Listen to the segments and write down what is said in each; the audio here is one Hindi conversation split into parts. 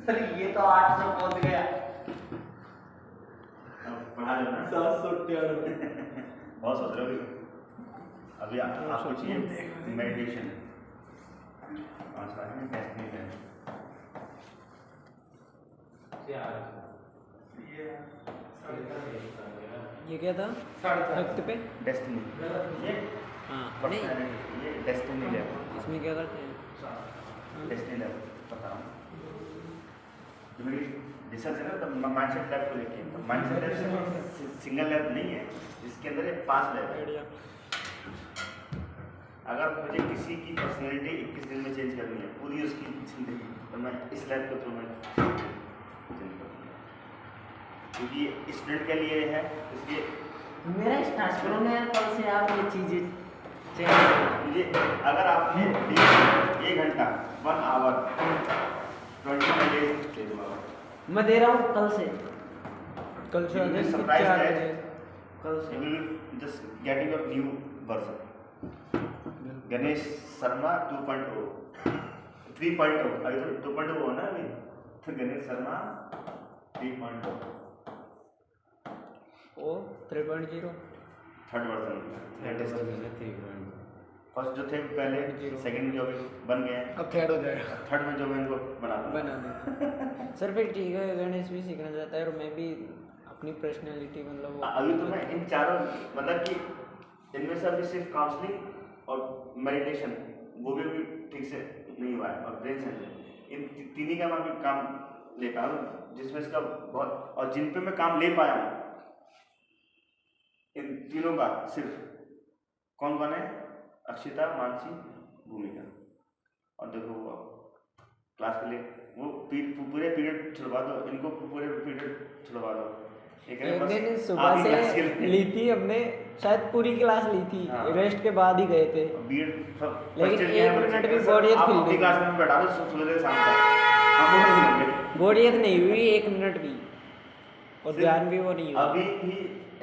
सर ये तो 800 पहुंच गया। पढ़ा लो ना 798 बहुत सोच रहे हो अभी आपको चाहिए मेडिटेशन 5 बार में टेस्ट नहीं है ये क्या था वक्त पे डेस्टिनी ये हाँ नहीं ये डेस्टिनी है इसमें क्या करते हैं डेस्टिनी है बता रहा हूँ जो मेरी रिसर्च है ना तो माइंडसेट लैब को लेके तो माइंडसेट लैब सिंगल लैब नहीं है इसके अंदर 5 लैब है। अगर मुझे किसी की पर्सनैलिटी 21 दिन में चेंज करनी है पूरी उसकी जिंदगी तो मैं इस लाइफ को थ्रू में क्योंकि स्टूडेंट के लिए है इसलिए मेरा स्टार्ट करो ना यार कल से आप ये चीजें चेंज मुझे अगर आपने 1 घंटा 1 आवर 25 डेज दे दूँगा मैं दे रहा हूँ कल से कल से सरप्राइज है कल से you will just getting a new version Ganesh Sharma 2.0 3.0 अभी तो 2.0 हो ना अभी तो गणेश शर्मा 3.0 ओ 3.0 थर्ड वर्जन फर्स्ट जो थे पहले सेकंड जो अभी बन गए हैं अब थर्ड हो जाएगा थर्ड में जो मैं इनको बना बना दे सर फिर ठीक है गणेश भी सीखना चाहता है और मैं भी अपनी पर्सनालिटी मतलब वो अभी तो मैं इन चारों मतलब कि इनमें से अभी सिर्फ काउंसलिंग और मेडिटेशन वो भी ठीक से नहीं हुआ है और ब्रेन सेंस इन तीन ही का मैं अभी काम ले पाया हूँ जिसमें इसका बहुत और जिन पे मैं काम ले पाया हूँ इन तीनों का सिर्फ कौन कौन है अक्षिता मानसी भूमिका और देखो वो क्लास के लिए वो पूरे पीरियड छुड़वा दो इनको पूरे पीरियड छुड़वा दो एक दिन सुबह से ली थी हमने शायद पूरी क्लास ली थी रेस्ट के बाद ही गए थे लेकिन 1 मिनट भी बोरियत फील नहीं क्लास में बैठा दो सुबह से शाम तक बोरियत नहीं हुई 1 मिनट भी और ध्यान भी वो नहीं हुआ अभी भी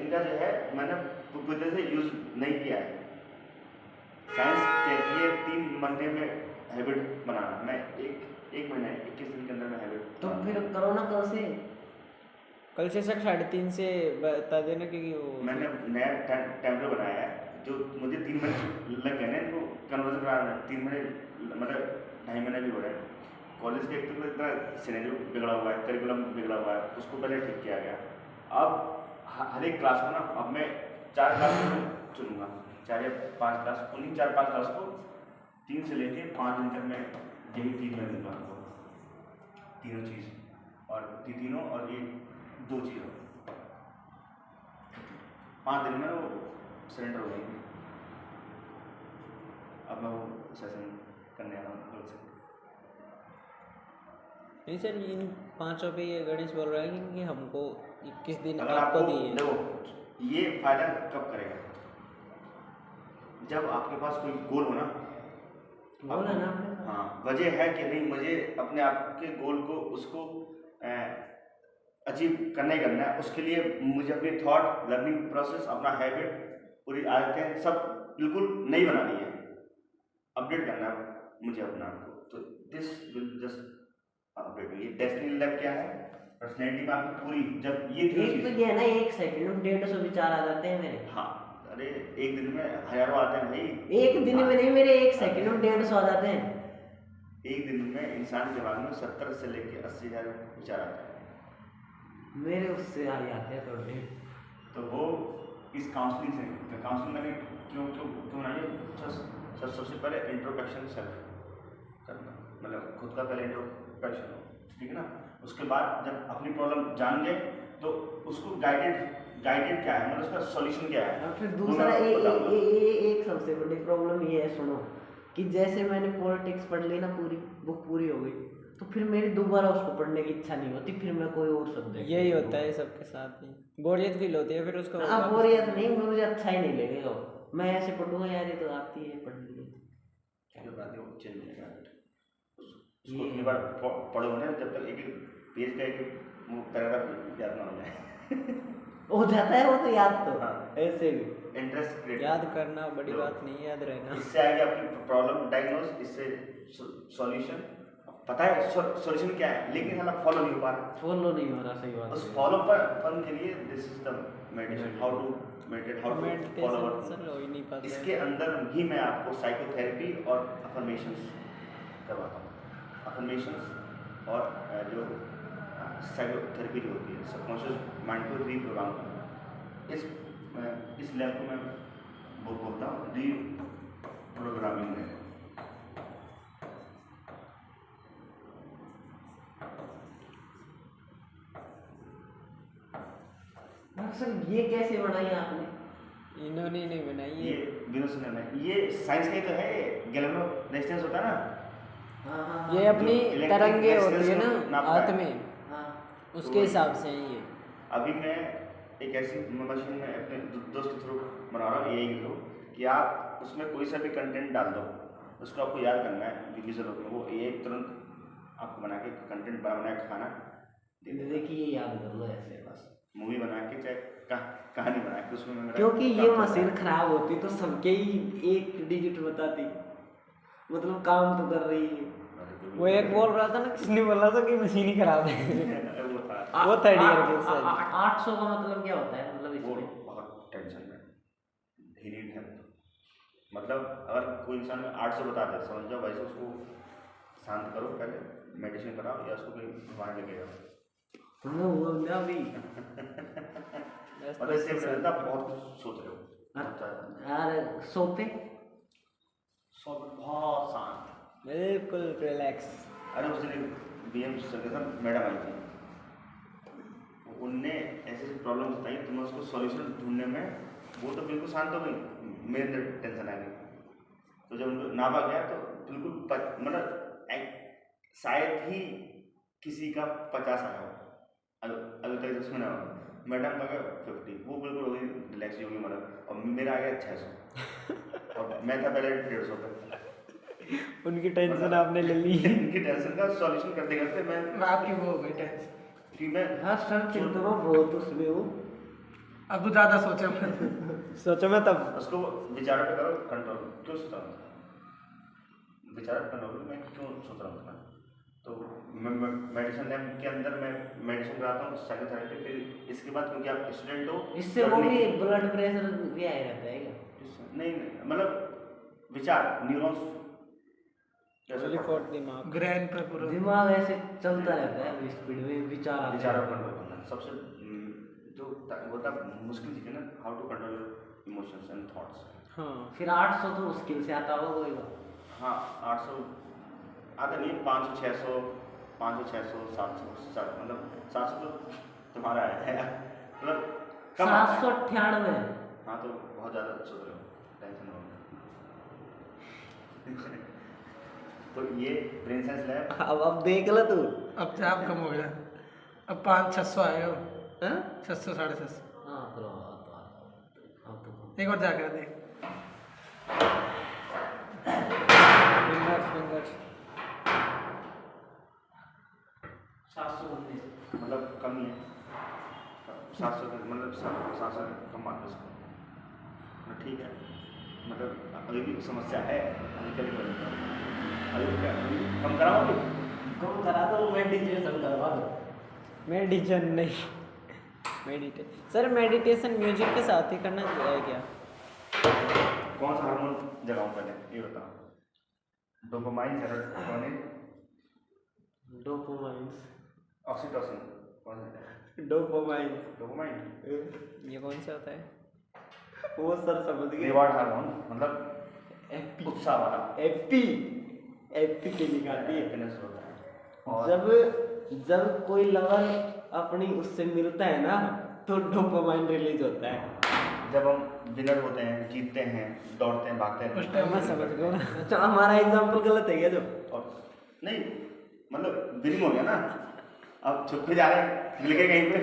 इनका जो है मैंने पूरी से यूज नहीं किया है साइंस कहती है 3 महीने में हैबिट बनाना मैं एक महीना 21 दिन के अंदर में हैबिट तो फिर करो ना कल से सर 3:30 से बता देना क्योंकि वो मैंने नया टाइम बनाया है जो मुझे 3 महीने लग गए ना इनको कन्वर्जन कराना 3 महीने मतलब 2.5 महीने भी हो रहे हैं कॉलेज के एक तो इतना सिनेरियो बिगड़ा हुआ है करिकुलम बिगड़ा हुआ है उसको पहले ठीक किया गया अब हर एक क्लास को ना अब मैं 4 क्लास चुनूंगा 4 या 5 क्लास उन्हीं 4-5 क्लास को 3 से लेके 5 दिन तक मैं यही चीज़ मैं दूंगा आपको तीनों चीज़ और तीनों और ये 2 चीज़ों 5 दिन में वो सरेंडर हो गई अब मैं वो सेशन करने आ रहा हूँ कल से नहीं सर इन 5 पे ये गणेश बोल रहा है कि हमको 21 दिन अगर आपको आपको दिए देखो ये फायदा कब करेगा जब आपके पास कोई गोल हो ना गोल है ना हाँ वजह है कि नहीं मुझे अपने आप के गोल को उसको अचीव करना ही करना है उसके लिए मुझे अपनी थॉट लर्निंग प्रोसेस अपना हैबिट पूरी आदतें सब बिल्कुल नई बनानी है अपडेट करना है मुझे अपने आप को तो दिस विल जस्ट अपडेट ये डेस्टिनी लैब क्या है पर्सनैलिटी में आपकी पूरी जब ये एक तो ये है ना 1 सेकंड में 150 विचार आ जाते हैं मेरे हाँ अरे एक दिन में हजारों आते हैं भाई एक दिन में नहीं मेरे 1 सेकंड में 150 आ जाते हैं एक दिन में इंसान के दिमाग में 70 से लेकर 80,000 विचार आते हैं मेरे उससे आ जाते हैं थोड़े तो वो इस काउंसलिंग से तो काउंसलिंग मैंने क्यों क्यों क्यों बनाई सबसे पहले इंट्रोस्पेक्शन सेल्फ करना मतलब खुद का पहले इंट्रोस्पेक्शन हो ठीक है ना उसके बाद जब अपनी प्रॉब्लम जान गए तो उसको गाइडेड क्या है मतलब उसका सॉल्यूशन क्या है और फिर दूसरा एक सबसे बड़ी प्रॉब्लम ये है सुनो कि जैसे मैंने पॉलिटिक्स पढ़ ली ना पूरी बुक पूरी हो गई तो फिर मेरी दोबारा उसको पढ़ने की इच्छा नहीं होती फिर मैं कोई और सब्जेक्ट यही होता है सबके साथ ही बोरियत फील होती है फिर उसको बोरियत नहीं मुझे अच्छा ही नहीं लगेगा मैं ऐसे पढ़ूंगा यार ये तो आती है पढ़ ली कितनी बार पढ़ोगे ना जब तक एक पेज का एक पैराग्राफ याद ना हो जाए हो जाता है वो तो याद तो हाँ। ऐसे भी इंटरेस्ट क्रिएट याद करना बड़ी बात नहीं याद रहना इससे आगे आपकी प्रॉब्लम डायग्नोस इससे सॉल्यूशन पता है सॉल्यूशन क्या है, लेकिन साला फॉलो नहीं हो पा रहा। फॉलो नहीं हो रहा, सही बात उस है। फॉलो पर के लिए this is the meditation, how to meditate, how to follow. Sir हो ही नहीं पाता। इसके अंदर ही मैं आपको साइकोथेरेपी और अफर्मेशंस करवाता हूँ। अफर्मेशंस और जो साइकोथेरेपी जो होती है, सबकॉन्शियस माइंड को रीप्रोग्राम करना। इस लैब को मैं बोलता हूँ रीप्रोग्रामिंग में। सर ये कैसे बनाई आपने? इन्होंने नहीं बनाई ये विनोद ने, ये साइंस का ही तो है, गैलेनो रेजिस्टेंस होता है ना। हाँ हाँ ये हाँ। अपनी इलेक्ट्रिक तरंगे होती है रेजिस्टेंस को ना नापता हाथ है। में, हाँ उसके हिसाब से ही ये। अभी मैं एक ऐसी मशीन में अपने दोस्त के थ्रू बना रहा हूँ, यही थ्रू, कि आप उसमें कोई सा भी कंटेंट डाल दो, उसको आपको याद करना है विजुअल रूप में, वो ये तुरंत आपको बना के कंटेंट बना के खाना दे देगा। देखिए याद कर लो ऐसे बस। मूवी बना के चाहे कहानी बना के उसमें मेरा क्योंकि काम ये चलता मशीन है। खराब होती तो सबके ही एक डिजिट बताती, मतलब काम तो कर रही है। वो एक बोल रहा था ना, किसने बोला था कि मशीन ही खराब है। वो था वो थर्ड ईयर के सर। 800 का मतलब क्या होता है, मतलब वो इसमें? बहुत टेंशन में ही नीड है। मतलब अगर कोई इंसान 800 बता दे, समझ जाओ वैसे उसको शांत करो, पहले मेडिटेशन कराओ या उसको कहीं घुमाने लेके जाओ। वो ना भी मतलब इससे पहले आप बहुत कुछ सोच रहे हो, बहुत ज़्यादा। यार सोते बहुत शांत, बिल्कुल रिलैक्स। अरे उस दिन BM सर के साथ मैडम आई थी, उनने ऐसी प्रॉब्लम बताई तो मैं उसको सॉल्यूशन ढूंढने में, वो तो बिल्कुल शांत हो गई, मेरे अंदर टेंशन आ गई। तो जब उनको नाभा गया तो बिल्कुल मतलब शायद ही किसी का 50 आया हो, अभी तक जिसमें ना मैडम का 50, वो बिल्कुल हो गई रिलैक्स हो गई मतलब, और मेरा आ गया 600 और मैं था पहले 150 पे। उनकी टेंशन आपने ले ली। उनकी टेंशन का सॉल्यूशन करते करते मैं आपकी वो हो गई टेंशन। कि मैं हाँ सर चिंता बहुत उसमें हो। अब तो ज़्यादा सोचा मैं। सोचो मैं तब उसको विचारों पे करो कंट्रोल, क्यों सोच रहा हूँ विचारों पे कंट्रोल, मैं क्यों सोच रहा हूँ। तो मैं मेडिसिन लैब के अंदर मैं मेडिसिन कराता हूँ, साइकोथेरेपी। फिर इसके बाद क्योंकि आप स्टूडेंट हो, इससे वो भी ब्लड प्रेशर भी आया रहता है क्या? नहीं मतलब विचार न्यूरॉन्स ओनली फॉर दिमाग। ग्रैंड पे पूरा दिमाग ऐसे चलता रहता है स्पीड में, विचार आते विचारों रहते पर हैं। कंट्रोल करना सबसे जो होता मुश्किल चीज़ है ना, how to control your emotions and thoughts. हाँ फिर 800 तो मुश्किल से आता होगा कोई। हाँ 800 आता नहीं, 500 600 500 600 700 मतलब 700 तो तुम्हारा है मतलब कम आता है। 798। हाँ तो बहुत ज़्यादा सोच रहे हो, टेंशन हो तो ये ब्रेन साइंस लैब। अब देख लो तू। अब चाप कम हो गया, अब 500-600 आएगा। हाँ 600 650। हाँ तो एक बार जाकर देख। फिंगर्स 719। मतलब कम ही है 700 मतलब 700 कम मार्क्स उसको, ठीक है। मतलब अभी भी समस्या है, अभी कभी अभी क्या अभी कम कराओ अभी। कम करा दो, मेडिटेशन करवा दो। मेडिटेशन नहीं, मेडिटेशन सर, मेडिटेशन म्यूजिक के साथ ही करना है क्या? कौन सा हार्मोन जगाऊं पहले ये बताओ? Dopamine, serotonin, डोपामाइंस। ऑक्सीटोसिन, कौन सा? डोपामाइन डोपामाइन ये कौन सा होता है? वो सर समझ गए। रिवार्ड हार्मोन, मतलब एपी उत्साह वाला, एपी एपी के निकालती है। हैप्पीनेस होता है। और जब कोई लवर अपनी उससे मिलता है ना तो डोपामाइन रिलीज होता है। जब हम विनर होते हैं, जीतते हैं, दौड़ते हैं, भागते हैं, उस टाइम मैं समझ गया। अच्छा हमारा एग्जाम्पल गलत है क्या जो? और नहीं मतलब विनिंग हो गया ना, अब छुप के जा रहे हैं मिल के कहीं पे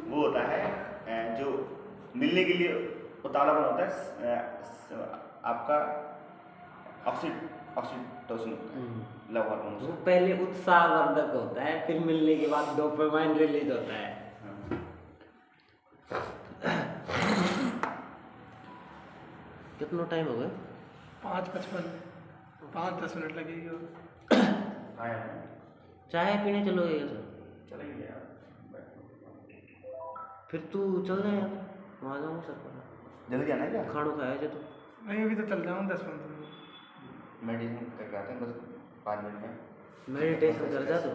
वो होता है जो मिलने के लिए उतावलापन होता है, आपका ऑक्सीटोसिन होता है, लव हार्मोन। वो पहले उत्साहवर्धक होता है, फिर मिलने के बाद डोपामाइन रिलीज होता है। कितना टाइम हो गया? 5:55 5-10 मिनट लगेगी और आया चाय पीने चलोगे सर? चलेंगे यार। फिर तू चल रहा है, वहाँ जाऊँ सर पर जल्दी जाना है क्या? खाना खाया जो तू नहीं अभी तो चल जाऊँ 10-15 मिनट। मेडिटेशन करके आते हैं बस 5 मिनट में। मेडिटेशन कर जा तू।